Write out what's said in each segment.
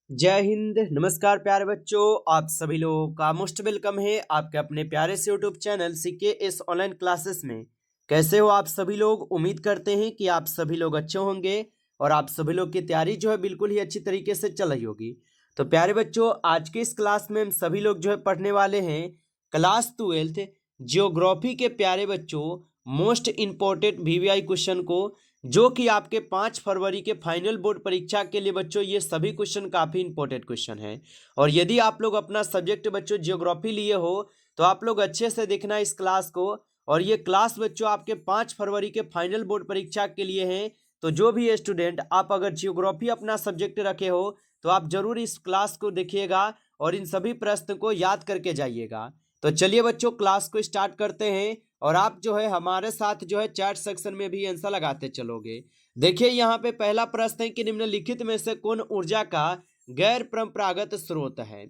जय हिंद। नमस्कार प्यारे बच्चों, आप सभी लोगों का मोस्ट वेलकम है आपके अपने प्यारे से YouTube channel CKS online classes में। कैसे हो आप सभी लोग? उम्मीद करते हैं कि आप सभी लोग अच्छे होंगे और आप सभी लोग की तैयारी जो है बिल्कुल ही अच्छी तरीके से चल रही होगी। तो प्यारे बच्चों, आज के इस क्लास में हम सभी लोग जो है पढ़ने वाले हैं क्लास 12 जियोग्राफी के प्यारे बच्चों मोस्ट इंपॉर्टेंट VVI क्वेश्चन को, जो कि आपके 5 फरवरी के फाइनल बोर्ड परीक्षा के लिए बच्चों ये सभी क्वेश्चन काफ़ी इंपॉर्टेंट क्वेश्चन है। और यदि आप लोग अपना सब्जेक्ट बच्चों ज्योग्राफी लिए हो तो आप लोग अच्छे से देखना इस क्लास को। और ये क्लास बच्चों आपके 5 फरवरी के फाइनल बोर्ड परीक्षा के लिए है। तो जो भी स्टूडेंट आप अगर ज्योग्राफी अपना सब्जेक्ट रखे हो तो आप जरूर इस क्लास को देखिएगा और इन सभी प्रश्न को याद करके जाइएगा। तो चलिए बच्चों, क्लास को स्टार्ट करते हैं और आप जो है हमारे साथ जो है चैट सेक्शन में भी आंसर लगाते चलोगे। देखिए यहाँ पे पहला प्रश्न है कि निम्नलिखित में से कौन ऊर्जा का गैर परंपरागत स्रोत है।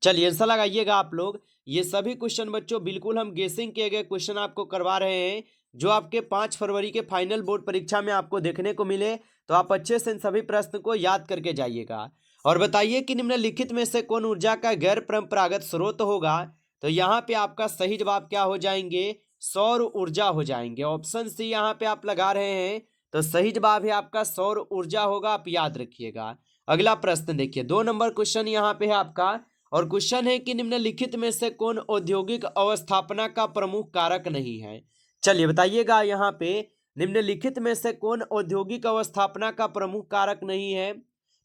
चलिए आंसर लगाइएगा आप लोग। ये सभी क्वेश्चन बच्चों बिल्कुल हम गेसिंग किए गए क्वेश्चन आपको करवा रहे हैं, जो आपके 5 फरवरी के फाइनल बोर्ड परीक्षा में आपको देखने को मिले। तो आप अच्छे से इन सभी प्रश्न को याद करके जाइएगा और बताइए कि निम्नलिखित में से कौन ऊर्जा का गैर परंपरागत स्रोत होगा। तो यहाँ पे आपका सही जवाब क्या हो जाएंगे? सौर ऊर्जा हो जाएंगे। ऑप्शन सी यहाँ पे आप लगा रहे हैं, तो सही जवाब है आपका सौर ऊर्जा होगा, आप याद रखिएगा। अगला प्रश्न देखिए, 2 नंबर क्वेश्चन यहाँ पे है आपका और क्वेश्चन है कि निम्नलिखित में से कौन औद्योगिक अवस्थापना का प्रमुख कारक नहीं है। चलिए बताइएगा यहाँ पे निम्नलिखित में से कौन औद्योगिक अवस्थापना का प्रमुख कारक नहीं है।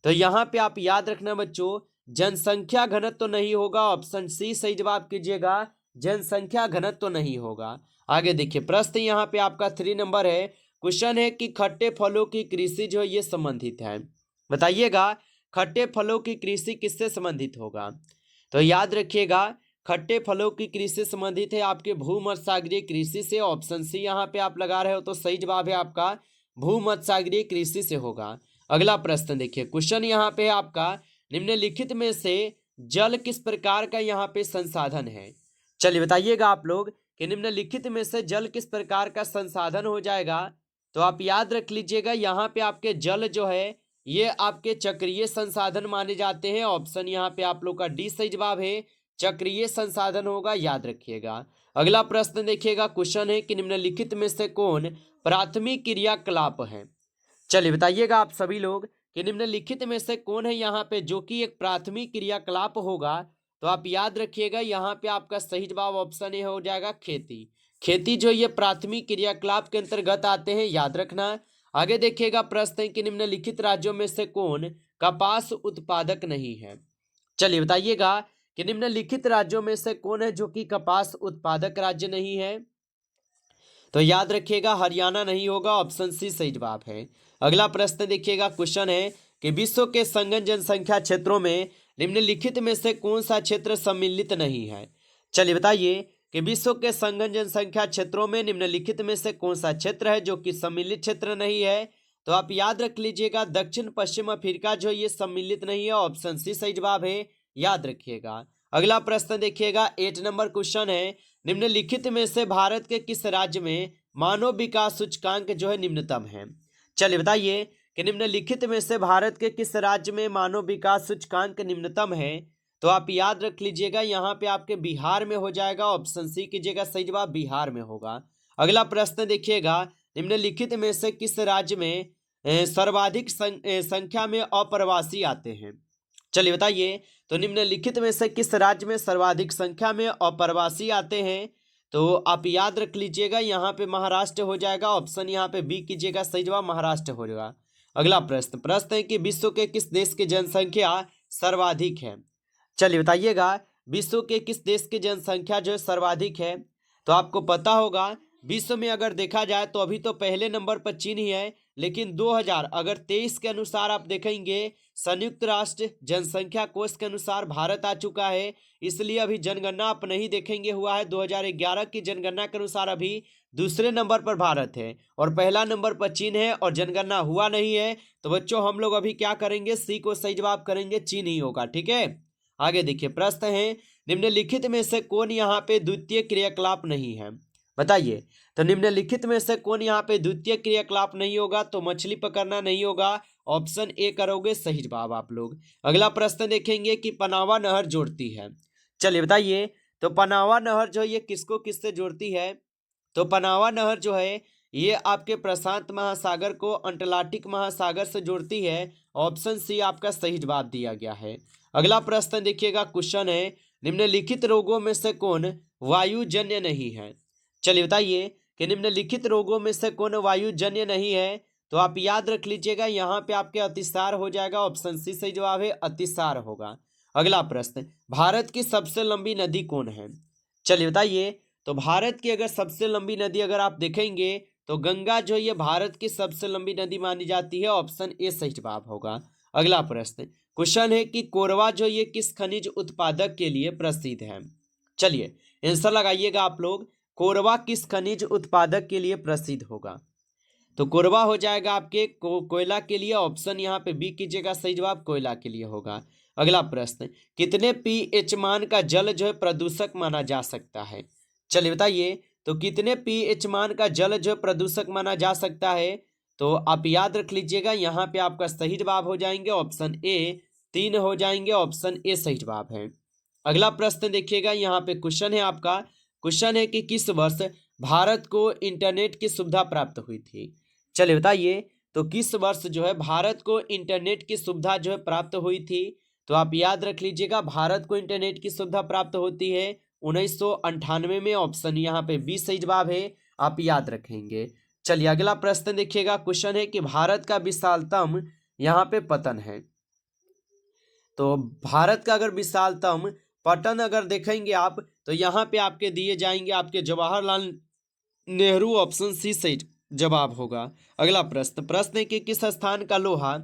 तो यहाँ पे आप याद रखना बच्चों, जनसंख्या घनत्व तो नहीं होगा। ऑप्शन सी सही जवाब कीजिएगा, जनसंख्या घनत्व तो नहीं होगा। आगे देखिए प्रश्न यहाँ पे आपका 3 नंबर है। क्वेश्चन है कि खट्टे फलों की कृषि जो है ये संबंधित है। बताइएगा खट्टे फलों की कृषि किससे संबंधित होगा। तो याद रखिएगा खट्टे फलों की कृषि संबंधित है आपके भूमध्यसागरीय कृषि से। ऑप्शन सी यहाँ पे आप लगा रहे हो, तो सही जवाब है आपका भूमध्यसागरीय कृषि से होगा। अगला प्रश्न देखिए, क्वेश्चन यहाँ पे है आपका निम्नलिखित में से जल किस प्रकार का यहाँ पे संसाधन है। चलिए बताइएगा आप लोग कि निम्नलिखित में से जल किस प्रकार का संसाधन हो जाएगा। तो आप याद रख लीजिएगा यहाँ पे आपके जल जो है ये आपके चक्रीय संसाधन माने जाते हैं। ऑप्शन यहाँ पे आप लोग का डी सही जवाब है, चक्रीय संसाधन होगा, याद रखिएगा। अगला प्रश्न देखिएगा, क्वेश्चन है कि निम्नलिखित में से कौन प्राथमिक क्रियाकलाप है। चलिए बताइएगा आप सभी लोग कि निम्नलिखित में से कौन है यहाँ पे जो कि एक प्राथमिक क्रियाकलाप होगा। तो आप याद रखिएगा यहाँ पे आपका सही जवाब ऑप्शन ए हो जाएगा, खेती। खेती जो ये प्राथमिक क्रियाकलाप के अंतर्गत आते हैं, याद रखना। आगे देखिएगा प्रश्न है कि निम्नलिखित राज्यों में से कौन कपास उत्पादक नहीं है। चलिए बताइएगा कि निम्नलिखित राज्यों में से कौन है जो कि कपास उत्पादक राज्य नहीं है। तो याद रखिएगा हरियाणा नहीं होगा, ऑप्शन सी सही जवाब है। अगला प्रश्न देखिएगा, क्वेश्चन है कि विश्व के संघन जनसंख्या क्षेत्रों में निम्नलिखित में से कौन सा क्षेत्र सम्मिलित नहीं है। चलिए बताइए कि विश्व के संघन जनसंख्या क्षेत्रों में निम्नलिखित में से कौन सा क्षेत्र है जो कि सम्मिलित क्षेत्र नहीं है। तो आप याद रख लीजिएगा दक्षिण पश्चिम अफ्रीका जो ये सम्मिलित नहीं है। ऑप्शन सी सही जवाब है, याद रखिएगा। अगला प्रश्न देखिएगा, 8 नंबर क्वेश्चन है निम्नलिखित में से भारत के किस राज्य में मानव विकास सूचकांक जो है निम्नतम है। चलिए बताइए कि निम्नलिखित में से भारत के किस राज्य में मानव विकास सूचकांक निम्नतम है। तो आप याद रख लीजिएगा यहाँ पे आपके बिहार में हो जाएगा। ऑप्शन सी कीजिएगा, सही जवाब बिहार में होगा। अगला प्रश्न देखिएगा, निम्नलिखित में से किस राज्य में सर्वाधिक संख्या में अप्रवासी आते हैं। चलिए बताइए, तो निम्नलिखित में से किस राज्य में सर्वाधिक संख्या में अप्रवासी आते हैं। तो आप याद रख लीजिएगा यहाँ पे महाराष्ट्र हो जाएगा। ऑप्शन यहाँ पे बी कीजिएगा, सही जवाब महाराष्ट्र हो जाएगा। अगला प्रश्न है कि विश्व के किस देश की जनसंख्या सर्वाधिक है। चलिए बताइएगा विश्व के किस देश की जनसंख्या जो है सर्वाधिक है। तो आपको पता होगा विश्व में अगर देखा जाए तो अभी तो पहले नंबर पर चीन ही है, लेकिन 2023 के अनुसार आप देखेंगे संयुक्त राष्ट्र जनसंख्या कोष के अनुसार भारत आ चुका है। इसलिए अभी जनगणना आप नहीं देखेंगे हुआ है। 2011 की जनगणना के अनुसार अभी दूसरे नंबर पर भारत है और पहला नंबर पर चीन है और जनगणना हुआ नहीं है। तो बच्चों हम लोग अभी क्या करेंगे, सी को सही जवाब करेंगे, चीन ही होगा। ठीक है, आगे देखिए प्रश्न है निम्नलिखित में से कौन यहाँ पे द्वितीय क्रियाकलाप नहीं है। बताइए, तो निम्नलिखित में से कौन यहाँ पे द्वितीय क्रियाकलाप नहीं होगा। तो मछली पकड़ना नहीं होगा। ऑप्शन ए करोगे सही जवाब आप लोग। अगला प्रश्न देखेंगे कि पनावा नहर जोड़ती है। चलिए बताइए, तो पनावा नहर जो है ये किसको किससे जोड़ती है? तो पनावा नहर जो है ये आपके प्रशांत महासागर को अंटार्कटिक महासागर से जोड़ती है। ऑप्शन सी आपका सही जवाब दिया गया है। अगला प्रश्न देखिएगा, क्वेश्चन है निम्नलिखित रोगों में से कौन वायुजन्य नहीं है? चलिए बताइए कि निम्नलिखित रोगों में से कौन वायुजन्य नहीं है? तो आप याद रख लीजिएगा, यहाँ पे आपके अतिसार हो जाएगा। ऑप्शन सी सही जवाब है, अतिसार होगा। अगला प्रश्न, भारत की सबसे लंबी नदी कौन है? चलिए बताइए, तो भारत की अगर सबसे लंबी नदी अगर आप देखेंगे तो गंगा जो ये भारत की सबसे लंबी नदी मानी जाती है। ऑप्शन ए सही जवाब होगा। अगला प्रश्न, क्वेश्चन है कि कोरबा जो ये किस खनिज उत्पादक के लिए प्रसिद्ध है? चलिए आंसर लगाइएगा आप लोग, कोरबा किस खनिज उत्पादक के लिए प्रसिद्ध होगा? तो कोरबा हो जाएगा आपके कोयला के लिए। ऑप्शन यहाँ पे बी कीजिएगा, सही जवाब कोयला के लिए होगा। अगला प्रश्न, कितने पीएच मान का जल जो है प्रदूषक माना जा सकता है? चलिए बताइए, तो कितने पीएच मान का जल जो है प्रदूषक माना जा सकता है? तो आप याद रख लीजिएगा, यहाँ पे आपका सही जवाब हो जाएंगे ऑप्शन ए 3 हो जाएंगे। ऑप्शन ए सही जवाब है। अगला प्रश्न देखिएगा, यहाँ पे क्वेश्चन है आपका, क्वेश्चन है कि किस वर्ष भारत को इंटरनेट की सुविधा प्राप्त हुई थी? चलिए बताइए, तो किस वर्ष जो है भारत को इंटरनेट की सुविधा जो है प्राप्त हुई थी? तो आप याद रख लीजिएगा, भारत को इंटरनेट की सुविधा प्राप्त होती है 1998 में। ऑप्शन यहाँ पे बी सही जवाब है, आप याद रखेंगे। चलिए अगला प्रश्न देखिएगा, क्वेश्चन है कि भारत का विशालतम यहाँ पे पतन है। तो भारत का अगर विशालतम पतन अगर देखेंगे आप, तो यहाँ पे आपके दिए जाएंगे आपके जवाहरलाल नेहरू। ऑप्शन सी सही जवाब होगा। अगला प्रश्न, प्रश्न है कि किस स्थान का लोहा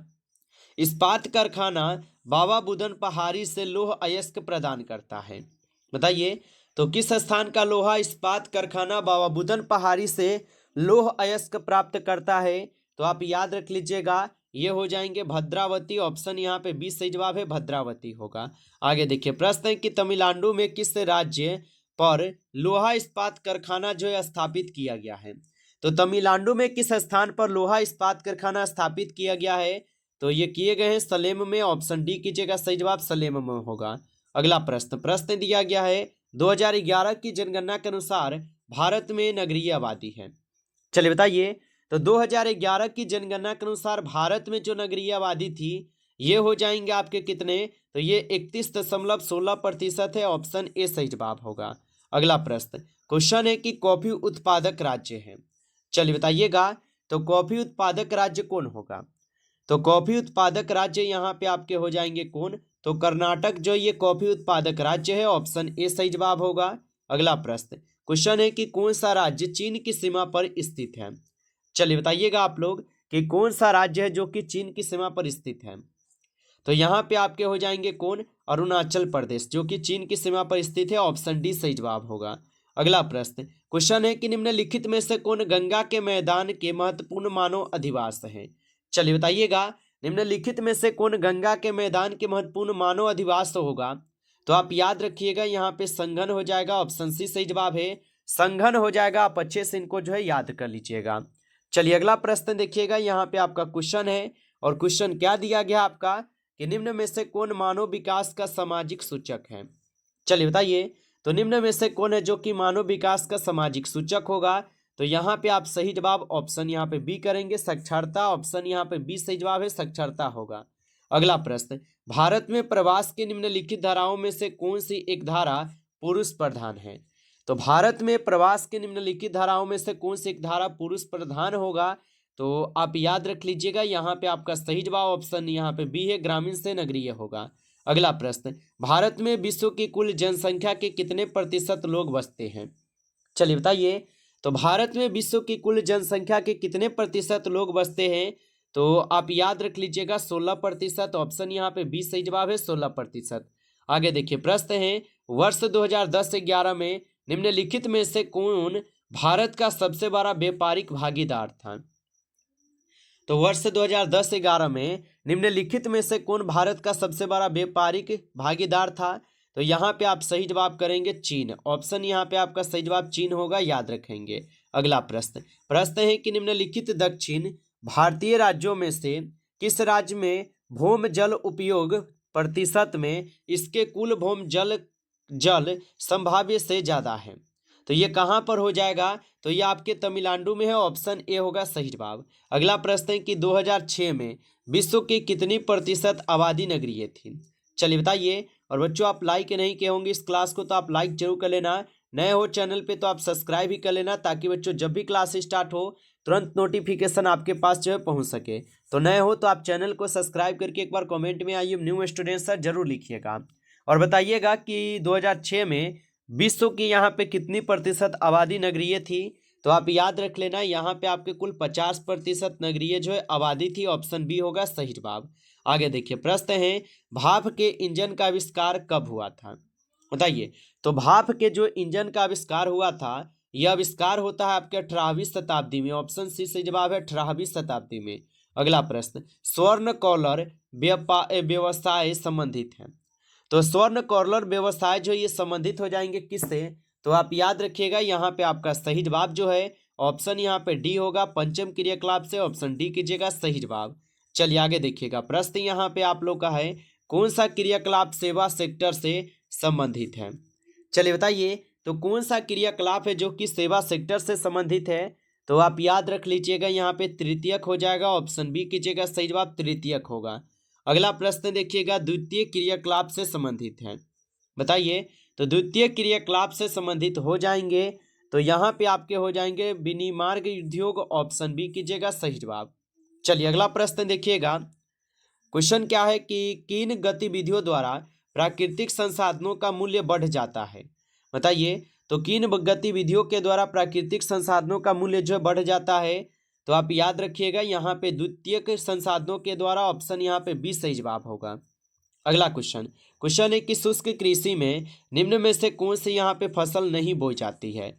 इस्पात कारखाना बाबा बुदन पहाड़ी से लौह अयस्क प्रदान करता है? बताइए, तो किस स्थान का लोहा इस्पात कारखाना बाबा बुदन पहाड़ी से लौह अयस्क प्राप्त करता है? तो आप याद रख लीजिएगा, ये हो जाएंगे भद्रावती। ऑप्शन यहाँ पे 20 सही जवाब है, भद्रावती होगा। आगे देखिए, प्रश्न है कि तमिलनाडु में किस राज्य पर लोहा इस्पात कारखाना जो है स्थापित किया गया है? तो तमिलनाडु में किस स्थान पर लोहा इस्पात कारखाना स्थापित किया गया है? तो ये किए गए हैं सलेम में। ऑप्शन डी कीजिएगा, सही जवाब सलेम में होगा। अगला प्रश्न, प्रश्न दिया गया है 2011 की जनगणना के अनुसार भारत में नगरीय आबादी है। चलिए बताइए, तो 2011 की जनगणना के अनुसार भारत में जो नगरीय आबादी थी ये हो जाएंगे आपके कितने? तो ये 31.16% है। ऑप्शन ए सही जवाब होगा। अगला प्रश्न, क्वेश्चन है कि कॉफी उत्पादक राज्य है। चलिए बताइएगा, तो कॉफी उत्पादक राज्य कौन होगा? तो कॉफी उत्पादक राज्य यहाँ पे आपके हो जाएंगे कौन? तो कर्नाटक जो ये कॉफी उत्पादक राज्य है। ऑप्शन ए सही जवाब होगा। अगला प्रश्न, क्वेश्चन है कि कौन सा राज्य चीन की सीमा पर स्थित है? चलिए बताइएगा आप लोग कि कौन सा राज्य है जो कि चीन की सीमा पर स्थित है? तो यहाँ पे आपके हो जाएंगे कौन? अरुणाचल प्रदेश, जो कि चीन की सीमा पर स्थित है। ऑप्शन डी सही जवाब होगा। अगला प्रश्न, क्वेश्चन है कि निम्नलिखित में से कौन गंगा के मैदान के महत्वपूर्ण मानव अधिवास है? चलिए बताइएगा, निम्नलिखित में से कौन गंगा के मैदान के महत्वपूर्ण मानव अधिवास होगा? तो आप याद रखिएगा, यहाँ पे संघन हो जाएगा। ऑप्शन सी सही जवाब है, संघन हो जाएगा। आप अच्छे से इनको जो है याद कर लीजिएगा। चलिए अगला प्रश्न देखिएगा, यहाँ पे आपका क्वेश्चन है और क्वेश्चन क्या दिया गया आपका कि निम्न में से कौन मानव विकास का सामाजिक सूचक है? चलिए बताइए, तो निम्न में से कौन है जो कि मानव विकास का सामाजिक सूचक होगा? तो यहाँ पे आप सही जवाब ऑप्शन यहाँ पे बी करेंगे, साक्षरता। ऑप्शन यहाँ पे बी सही जवाब है, साक्षरता होगा। अगला प्रश्न, भारत में प्रवास के निम्नलिखित धाराओं में से कौन सी एक धारा पुरुष प्रधान है? तो भारत में प्रवास के निम्नलिखित धाराओं में से कौन सी एक धारा पुरुष प्रधान होगा? तो आप याद रख लीजिएगा, यहाँ पे आपका सही जवाब ऑप्शन यहाँ पे बी है, ग्रामीण से नगरीय होगा। अगला प्रश्न, भारत में विश्व की कुल जनसंख्या के कितने प्रतिशत लोग बसते हैं? चलिए बताइए, तो भारत में विश्व की कुल जनसंख्या के कितने प्रतिशत लोग बसते हैं? तो आप याद रख लीजिएगा 16%। ऑप्शन यहाँ पे बी सही जवाब है, 16%। आगे देखिए, प्रश्न है वर्ष 2010-11 में निम्नलिखित में से कौन भारत का सबसे बड़ा व्यापारिक भागीदार था? तो वर्ष 2010-11 में निम्नलिखित में से कौन भारत का सबसे बड़ा व्यापारिक भागीदार था? तो यहाँ पे आप सही जवाब करेंगे चीन। ऑप्शन यहाँ पे आपका सही जवाब चीन होगा, याद रखेंगे। अगला प्रश्न, प्रश्न है कि निम्नलिखित दक्षिण भारतीय राज्यों में से किस राज्य में भूम जल उपयोग प्रतिशत में इसके कुल भूम जल जल संभाव्य से ज्यादा है? तो ये कहाँ पर हो जाएगा? तो ये आपके तमिलनाडु में है, ऑप्शन ए होगा सही जवाब। अगला प्रश्न है कि 2006 में विश्व की कितनी प्रतिशत आबादी नगरीय थी? चलिए बताइए। और बच्चों आप लाइक नहीं किए होंगे इस क्लास को तो आप लाइक जरूर कर लेना। नए हो चैनल पे तो आप सब्सक्राइब ही कर लेना, ताकि बच्चों जब भी क्लास स्टार्ट हो तुरंत नोटिफिकेशन आपके पास जो है पहुंच सके। तो नए हो तो आप चैनल को सब्सक्राइब करके एक बार कमेंट में I am new student sir जरूर लिखिएगा और बताइएगा कि 2006 में विश्व की यहाँ पे कितनी प्रतिशत आबादी नगरीय थी? तो आप याद रख लेना, यहाँ पे आपके कुल 50% नगरीय जो है आबादी थी। ऑप्शन बी होगा सही जवाब। आगे देखिए प्रश्न है, भाप के इंजन का आविष्कार कब हुआ था? बताइए। तो भाप के जो इंजन का आविष्कार हुआ था, यह आविष्कार होता है आपके 18वीं शताब्दी में। ऑप्शन सी सही जवाब है, 18वीं शताब्दी में। अगला प्रश्न, स्वर्ण कॉलर व्यवसाय संबंधित है। तो स्वर्ण कॉलर व्यवसाय जो ये संबंधित हो जाएंगे किससे? तो आप याद रखिएगा, यहाँ पे आपका सही जवाब जो है ऑप्शन यहाँ पे डी होगा, पंचम क्रियाकलाप से। ऑप्शन डी कीजिएगा सही जवाब। चलिए आगे देखिएगा, प्रश्न यहाँ पे आप लोग का है, कौन सा क्रियाकलाप सेवा सेक्टर से संबंधित है? चलिए बताइए। तो कौन सा क्रियाकलाप है जो कि सेवा सेक्टर से संबंधित है? तो आप याद रख लीजिएगा, यहाँ पे तृतीयक हो जाएगा। ऑप्शन बी कीजिएगा सही जवाब, तृतीयक होगा। अगला प्रश्न देखिएगा, द्वितीय क्रियाकलाप से संबंधित है। बताइए। तो द्वितीय क्रियाकलाप से संबंधित हो जाएंगे तो यहाँ पे आपके हो जाएंगे विनिर्माण उद्योग। ऑप्शन बी कीजिएगा सही जवाब। चलिए अगला प्रश्न देखिएगा, क्वेश्चन क्या है कि किन गतिविधियों द्वारा प्राकृतिक संसाधनों का मूल्य बढ़ जाता है? बताइए। तो किन गतिविधियों के द्वारा प्राकृतिक संसाधनों का मूल्य जो बढ़ जाता है? तो आप याद रखिएगा, यहाँ पे द्वितीयक संसाधनों के द्वारा। ऑप्शन यहाँ पे बी सही जवाब होगा। अगला क्वेश्चन है कि शुष्क कृषि में निम्न में से कौन सी यहाँ पे फसल नहीं बोई जाती है?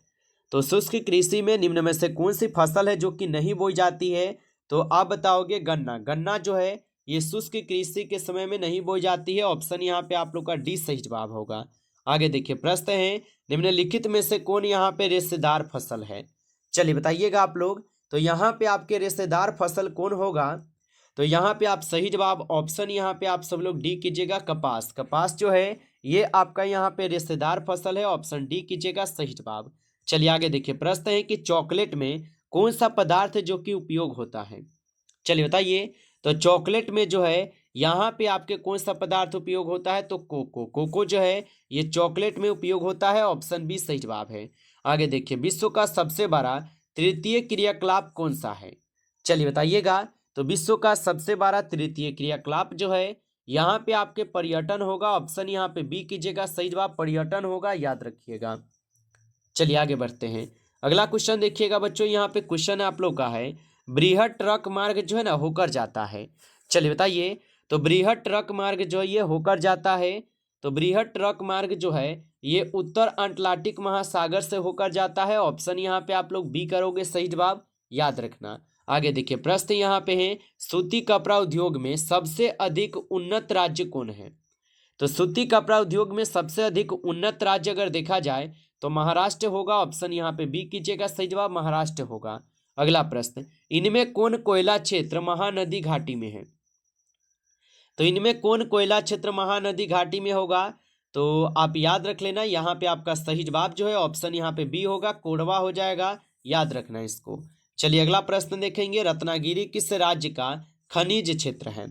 तो शुष्क कृषि में निम्न में से कौन सी फसल है जो कि नहीं बोई जाती है? तो आप बताओगे गन्ना। गन्ना जो है ये शुष्क कृषि के समय में नहीं बोई जाती है। ऑप्शन यहाँ पे आप लोग का डी सही जवाब होगा। आगे देखिए प्रश्न है, निम्नलिखित में से कौन यहाँ पे रेशेदार फसल है? चलिए बताइएगा आप लोग। तो यहाँ पे आपके रेशेदार फसल कौन होगा? तो यहाँ पे आप सही जवाब, ऑप्शन यहाँ पे आप सब लोग डी कीजिएगा, कपास। कपास जो है ये आपका यहाँ पे रेशेदार फसल है। ऑप्शन डी कीजिएगा सही जवाब। चलिए आगे देखिए, प्रश्न है कि चॉकलेट में कौन सा पदार्थ है जो कि उपयोग होता है? चलिए बताइए। तो चॉकलेट में जो है यहाँ पे आपके कौन सा पदार्थ उपयोग होता है? तो कोको जो है ये चॉकलेट में उपयोग होता है। ऑप्शन बी सही जवाब है। आगे देखिए, विश्व का सबसे बड़ा तृतीय क्रियाकलाप कौन सा है? चलिए बताइएगा। तो विश्व का सबसे बड़ा तृतीय क्रियाकलाप जो है यहाँ पे आपके पर्यटन होगा। ऑप्शन यहाँ पे बी कीजिएगा सही जवाब, पर्यटन होगा, याद रखिएगा। चलिए आगे बढ़ते हैं। अगला क्वेश्चन देखिएगा बच्चों, यहाँ पे क्वेश्चन आप लोग का है, बृहद ट्रक मार्ग जो है ना होकर जाता है। चलिए बताइए। तो बृहद ट्रक मार्ग जो है ये होकर जाता है। तो बृहद ट्रक मार्ग जो है ये उत्तर अटलांटिक महासागर से होकर जाता है। ऑप्शन यहाँ पे आप लोग बी करोगे सही जवाब, याद रखना। आगे देखिए, प्रश्न यहाँ पे है, सूती कपड़ा उद्योग में सबसे अधिक उन्नत राज्य कौन है? तो सूती कपड़ा उद्योग में सबसे अधिक उन्नत राज्य अगर देखा जाए तो महाराष्ट्र होगा। ऑप्शन यहाँ पे बी कीजिएगा सही जवाब, महाराष्ट्र होगा। अगला प्रश्न, इनमें कौन कोयला क्षेत्र महानदी घाटी में है? तो इनमें कौन कोयला क्षेत्र महानदी घाटी में होगा? तो आप याद रख लेना, यहाँ पे आपका सही जवाब जो है ऑप्शन यहाँ पे बी होगा, कोरबा हो जाएगा, याद रखना इसको। चलिए अगला प्रश्न देखेंगे, रत्नागिरी किस राज्य का खनिज क्षेत्र है?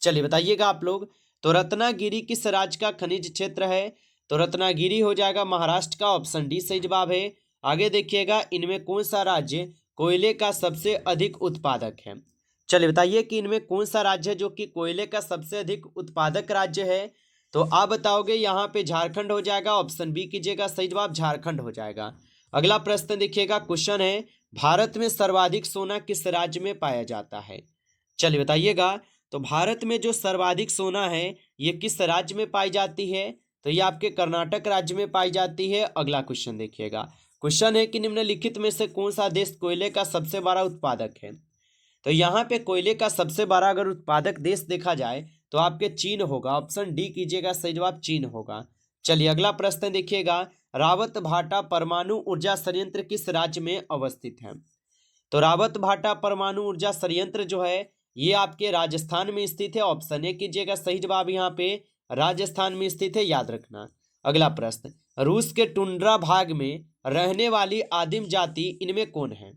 चलिए बताइएगा आप लोग। तो रत्नागिरी किस राज्य का खनिज क्षेत्र है? तो रत्नागिरी हो जाएगा महाराष्ट्र का। ऑप्शन डी सही जवाब है। आगे देखिएगा, इनमें कौन सा राज्य कोयले का सबसे अधिक उत्पादक है? चलिए बताइए कि इनमें कौन सा राज्य है जो कि कोयले का सबसे अधिक उत्पादक राज्य है? तो आप बताओगे यहाँ पे झारखंड हो जाएगा। ऑप्शन बी कीजिएगा सही जवाब, झारखंड हो जाएगा। अगला प्रश्न देखिएगा, क्वेश्चन है, भारत में सर्वाधिक सोना किस राज्य में पाया जाता है? चलिए बताइएगा। तो भारत में जो सर्वाधिक सोना है ये किस राज्य में पाई जाती है? तो ये आपके कर्नाटक राज्य में पाई जाती है। अगला क्वेश्चन देखिएगा, क्वेश्चन है कि निम्नलिखित में से कौन सा देश कोयले का सबसे बड़ा उत्पादक है? तो यहाँ पे कोयले का सबसे बड़ा अगर उत्पादक देश देखा जाए तो आपके चीन होगा। ऑप्शन डी कीजिएगा सही जवाब, चीन होगा। चलिए अगला प्रश्न देखिएगा, रावत भाटा परमाणु ऊर्जा संयंत्र किस राज्य में अवस्थित है? तो रावत भाटा परमाणु ऊर्जा संयंत्र जो है ये आपके राजस्थान में स्थित है। ऑप्शन ए कीजिएगा, सही जवाब यहाँ पे राजस्थान में स्थित है, याद रखना। अगला प्रश्न, रूस के टुंड्रा भाग में रहने वाली आदिम जाति इनमें कौन है?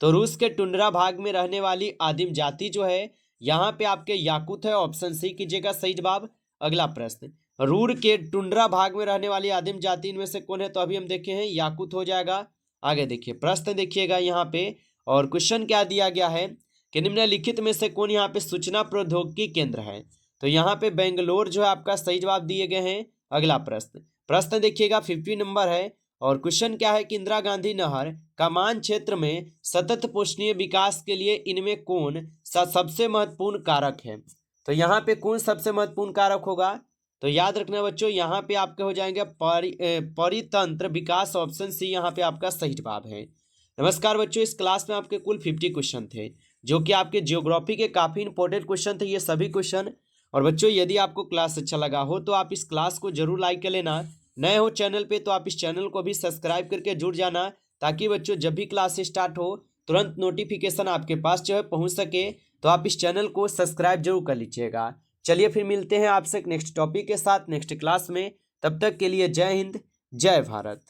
तो रूस के टुंड्रा भाग में रहने वाली आदिम जाति जो है यहाँ पे आपके याकूत है। ऑप्शन सी कीजिएगा, सही जवाब। अगला प्रश्न, रूर के टुंड्रा भाग में रहने वाली आदिम जाति इनमें से कौन है? तो अभी हम देखे हैं याकूत हो जाएगा। आगे देखिए प्रश्न देखिएगा यहाँ पे, और क्वेश्चन क्या दिया गया है कि निम्नलिखित में से कौन यहाँ पे सूचना प्रौद्योगिकी केंद्र है? तो यहाँ पे बेंगलोर जो है आपका सही जवाब दिए गए हैं। अगला प्रश्न देखिएगा 50 नंबर है, और क्वेश्चन क्या है कि इंदिरा गांधी नहर कमान क्षेत्र में सतत पोषणीय विकास के लिए इनमें कौन सा सबसे महत्वपूर्ण कारक है? तो यहाँ पे कौन सबसे महत्वपूर्ण कारक होगा? तो याद रखना बच्चों, यहाँ पे आपके हो जाएंगे परितंत्र विकास। ऑप्शन सी यहाँ पे आपका सही जवाब है। नमस्कार बच्चों, इस क्लास में आपके कुल 50 क्वेश्चन थे, जो कि आपके ज्योग्राफी के काफी इंपॉर्टेंट क्वेश्चन थे ये सभी क्वेश्चन। और बच्चों यदि आपको क्लास अच्छा लगा हो तो आप इस क्लास को जरूर लाइक कर लेना। नए हो चैनल पे तो आप इस चैनल को भी सब्सक्राइब करके जुड़ जाना, ताकि बच्चों जब भी क्लास स्टार्ट हो तुरंत नोटिफिकेशन आपके पास जो है पहुंच सके। तो आप इस चैनल को सब्सक्राइब जरूर कर लीजिएगा। चलिए फिर मिलते हैं आपसे नेक्स्ट टॉपिक के साथ नेक्स्ट क्लास में। तब तक के लिए जय हिंद, जय भारत।